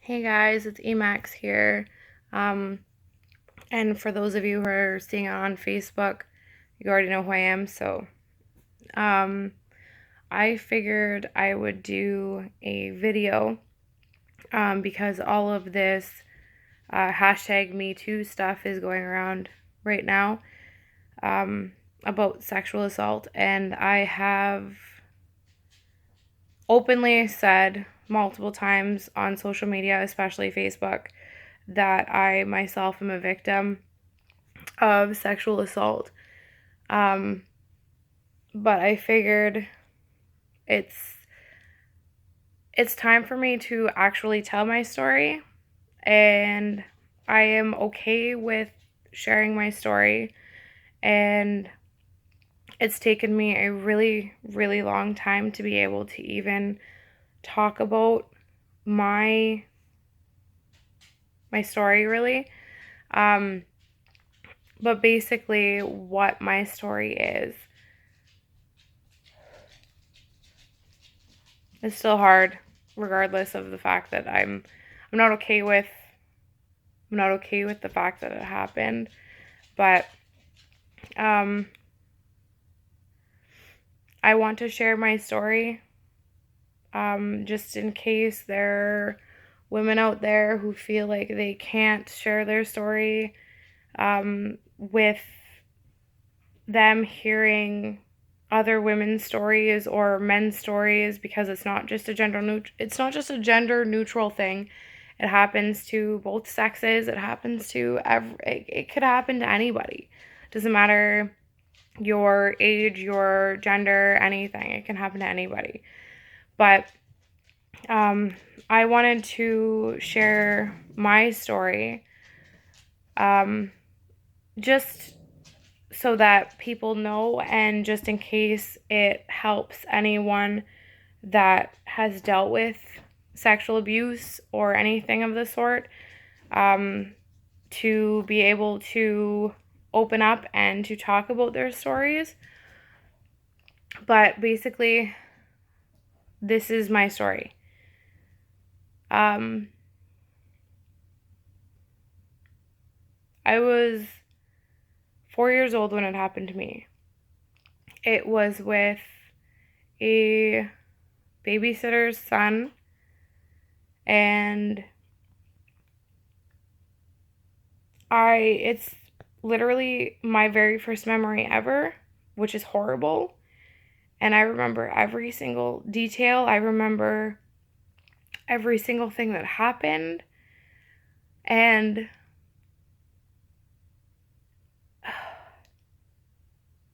Hey guys, it's Emax here. Um, and for those of you who are seeing it on Facebook, you already know who I am. So, um, I figured I would do a video because all of this hashtag Me Too stuff is going around right now um, about sexual assault, and I have openly said multiple times on social media, especially Facebook, that I myself am a victim of sexual assault. Um, but I figured it's it's time for me to actually tell my story, and I am okay with sharing my story. And it's taken me a really, really long time to be able to even talk about my my story, really. Um, but basically, what my story is, it's still hard, regardless of the fact that I'm not okay with the fact that it happened. But um, I want to share my story, just in case there are women out there who feel like they can't share their story, with them hearing other women's stories or men's stories, because it's not just a gender neutral thing. It happens to both sexes. It happens to it could happen to anybody. Doesn't matter your age, your gender, anything. It can happen to anybody. But um, I wanted to share my story, um, just so that people know, and just in case it helps anyone that has dealt with sexual abuse or anything of the sort, um, to be able to open up and to talk about their stories. But basically, this is my story. I was 4 years old when it happened to me. It was with a babysitter's son, and it's literally my very first memory ever, which is horrible. And I remember every single detail. I remember every single thing that happened. And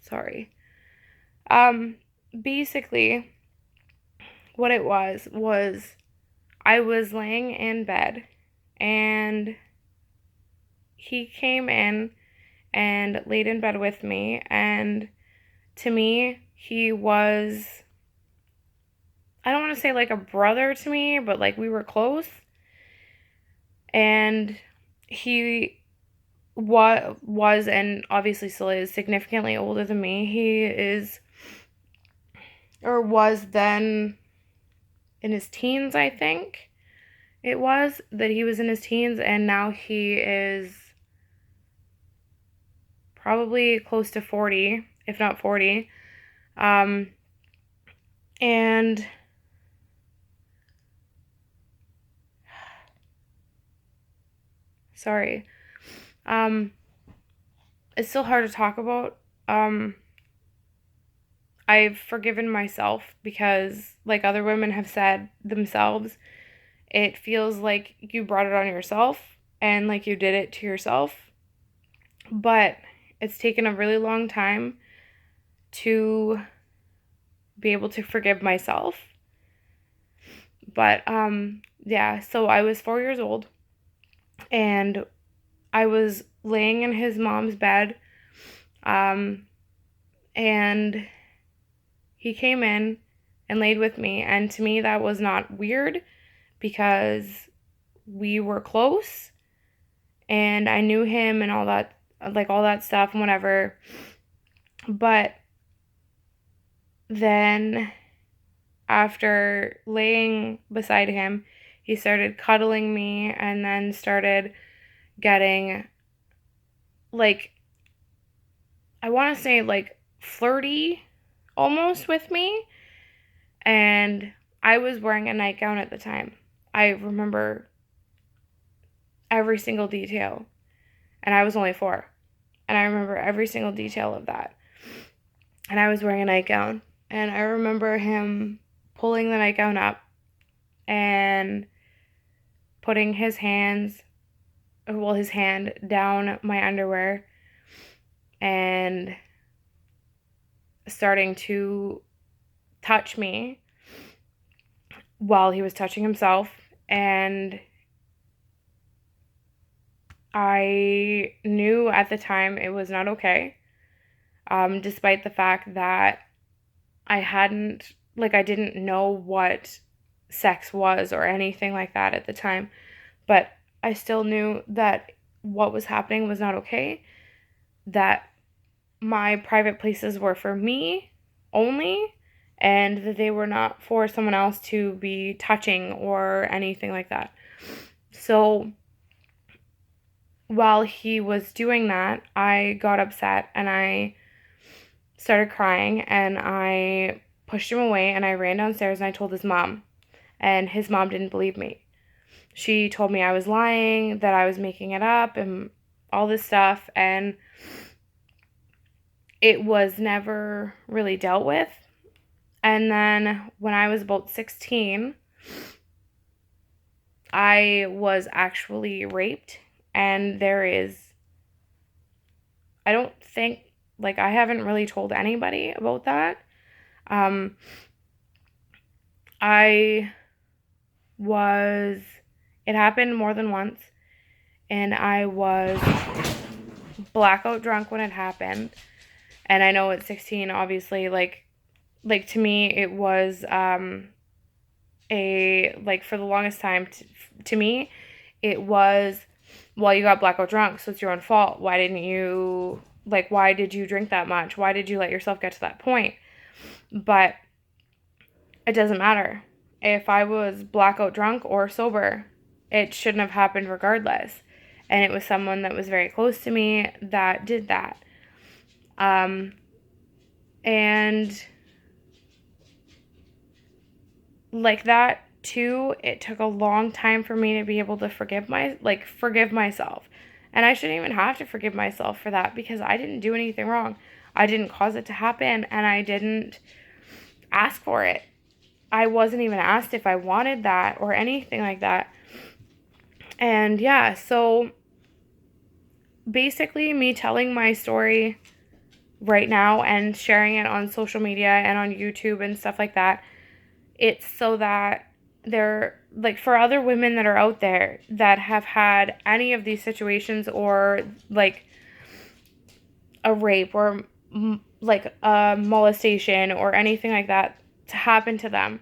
sorry. Basically, what it was I was laying in bed, and he came in and laid in bed with me, and to me, he was, I don't want to say like a brother to me, but like we were close. And he was and obviously still is significantly older than me. He is, or was then, in his teens, I think it was that he was in his teens, and now he is probably close to 40, if not 40. And sorry. Um, it's still hard to talk about. Um, I've forgiven myself because, like other women have said themselves, it feels like you brought it on yourself and like you did it to yourself. But it's taken a really long time to be able to forgive myself. But yeah, so I was 4 years old, and I was laying in his mom's bed, um, and he came in and laid with me. And to me, that was not weird because we were close and I knew him and all that, like all that stuff and whatever. But then after laying beside him, he started cuddling me and then started getting, like, I want to say, like, flirty almost with me. And I was wearing a nightgown at the time. I remember every single detail. And I was only 4. And I remember every single detail of that. And I was wearing a nightgown. And I remember him pulling the nightgown up and putting his hand down my underwear and starting to touch me while he was touching himself. And I knew at the time it was not okay, despite the fact that I didn't know what sex was or anything like that at the time. But I still knew that what was happening was not okay, that my private places were for me only, and that they were not for someone else to be touching or anything like that. So while he was doing that, I got upset and I started crying, and I pushed him away and I ran downstairs and I told his mom. And his mom didn't believe me. She told me I was lying, that I was making it up, and all this stuff. And it was never really dealt with. And then when I was about 16, I was actually raped. And I don't think, like, I haven't really told anybody about that. It happened more than once, and I was blackout drunk when it happened. And I know at 16, obviously, like to me, it was, for the longest time, to me, it was, well, you got blackout drunk, so it's your own fault. Why did you drink that much? Why did you let yourself get to that point? But it doesn't matter. If I was blackout drunk or sober, it shouldn't have happened regardless. And it was someone that was very close to me that did that. And like that too, it took a long time for me to be able to forgive myself. And I shouldn't even have to forgive myself for that, because I didn't do anything wrong. I didn't cause it to happen, and I didn't ask for it. I wasn't even asked if I wanted that or anything like that. And yeah, so basically me telling my story right now and sharing it on social media and on YouTube and stuff like that, it's so that for other women that are out there that have had any of these situations, or like a rape or like a molestation or anything like that to happen to them,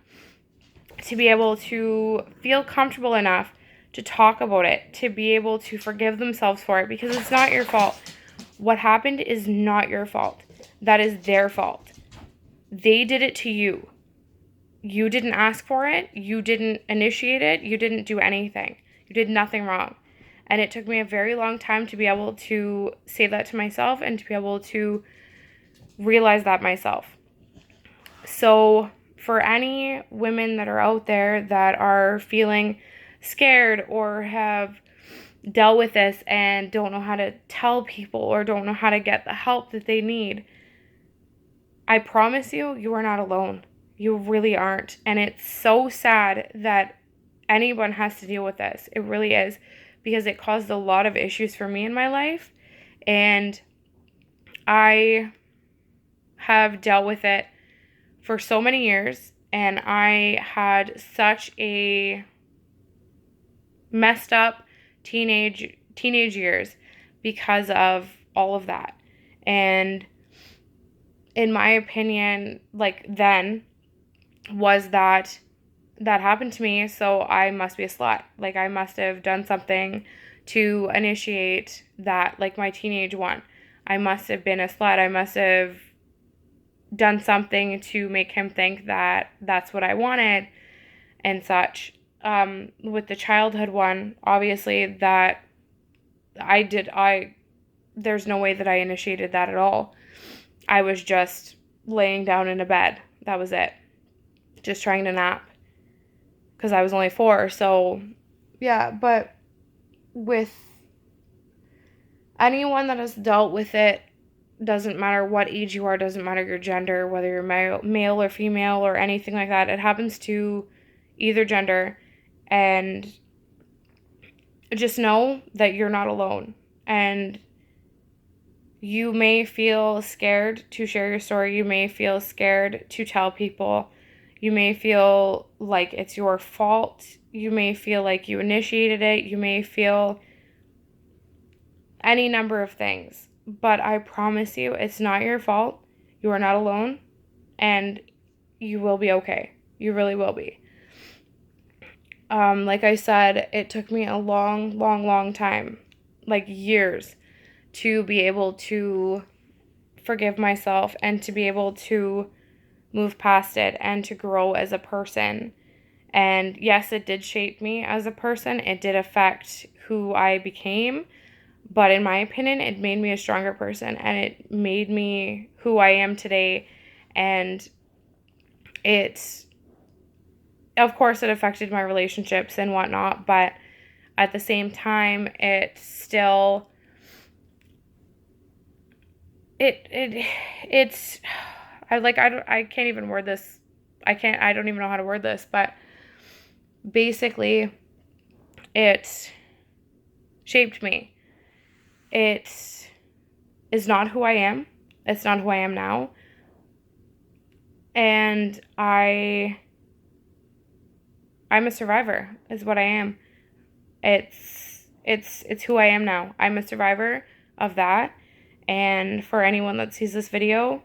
to be able to feel comfortable enough to talk about it, to be able to forgive themselves for it, because it's not your fault. What happened is not your fault. That is their fault. They did it to you. You didn't ask for it. You didn't initiate it. You didn't do anything. You did nothing wrong. And it took me a very long time to be able to say that to myself and to be able to realize that myself. So for any women that are out there that are feeling scared or have dealt with this and don't know how to tell people or don't know how to get the help that they need, I promise you, you are not alone. You really aren't. And it's so sad that anyone has to deal with this. It really is, because it caused a lot of issues for me in my life. And I have dealt with it for so many years. And I had such a messed up teenage years because of all of that. And in my opinion, then, was that happened to me, so I must be a slut. Like, I must have done something to initiate that, like my teenage one. I must have been a slut. I must have done something to make him think that that's what I wanted and such. with the childhood one, obviously that there's no way that I initiated that at all. I was just laying down in a bed. That was it. Just trying to nap because I was only 4. So, yeah, but with anyone that has dealt with it, doesn't matter what age you are, doesn't matter your gender, whether you're male or female or anything like that. It happens to either gender. And just know that you're not alone. And you may feel scared to share your story. You may feel scared to tell people. You may feel like it's your fault. You may feel like you initiated it. You may feel any number of things. But I promise you, it's not your fault. You are not alone. And you will be okay. You really will be. Like I said, it took me a long, long, long time, like years, to be able to forgive myself and to be able to move past it and to grow as a person. And yes, it did shape me as a person. It did affect who I became. But in my opinion, it made me a stronger person and it made me who I am today. And of course, it affected my relationships and whatnot. But at the same time, it still, it's, I can't even word this. I don't even know how to word this, but basically it shaped me. It is not who I am. It's not who I am now. And I'm a survivor is what I am. It's who I am now. I'm a survivor of that. And for anyone that sees this video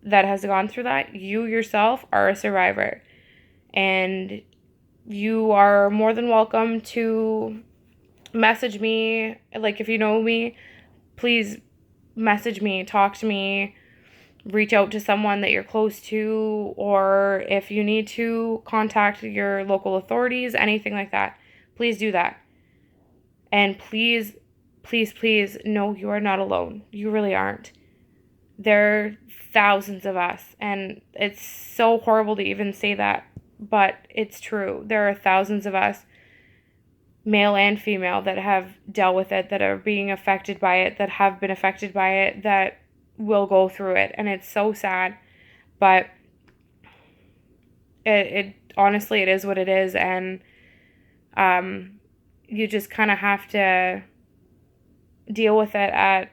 that has gone through that, you yourself are a survivor. And you are more than welcome to message me. Like, if you know me, please message me, talk to me, reach out to someone that you're close to, or if you need to, contact your local authorities, anything like that. Please do that. And please, please, please, no, you are not alone. You really aren't. There are thousands of us, and it's so horrible to even say that, but it's true. There are thousands of us, male and female, that have dealt with it, that are being affected by it, that have been affected by it, that will go through it. And it's so sad, but it honestly, it is what it is. And you just kind of have to deal with it at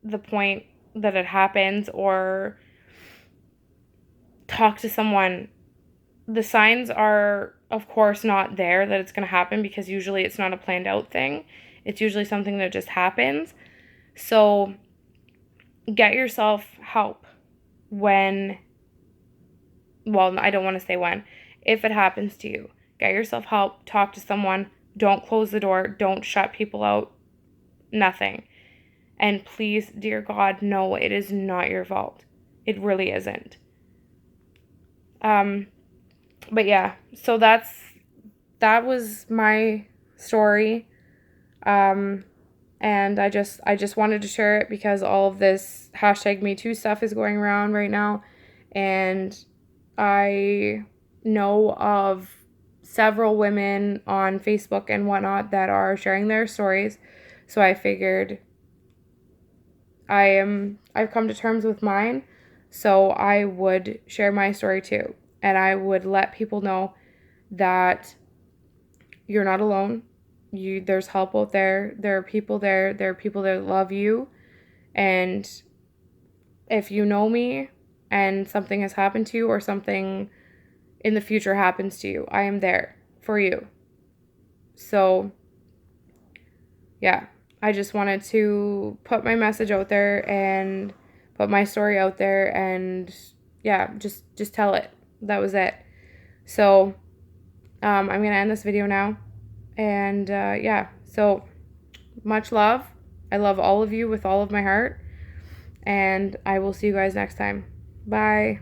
the point that it happens, or talk to someone. The signs are, of course, not there that it's going to happen, because usually it's not a planned out thing. It's usually something that just happens. So get yourself help when, well, I don't want to say when, if it happens to you. Get yourself help, talk to someone, don't close the door, don't shut people out, nothing. And please, dear God, no, it is not your fault. It really isn't. But yeah, so that was my story. And I just wanted to share it because all of this #MeToo stuff is going around right now. And I know of several women on Facebook and whatnot that are sharing their stories. So I figured I've come to terms with mine, so I would share my story too. And I would let people know that you're not alone. There's help out there. There are people there. There are people that love you. And if you know me and something has happened to you, or something in the future happens to you, I am there for you. So, yeah, I just wanted to put my message out there and put my story out there, and yeah, just tell it. That was it. So, I'm going to end this video now. And yeah, so much love. I love all of you with all of my heart. And I will see you guys next time. Bye.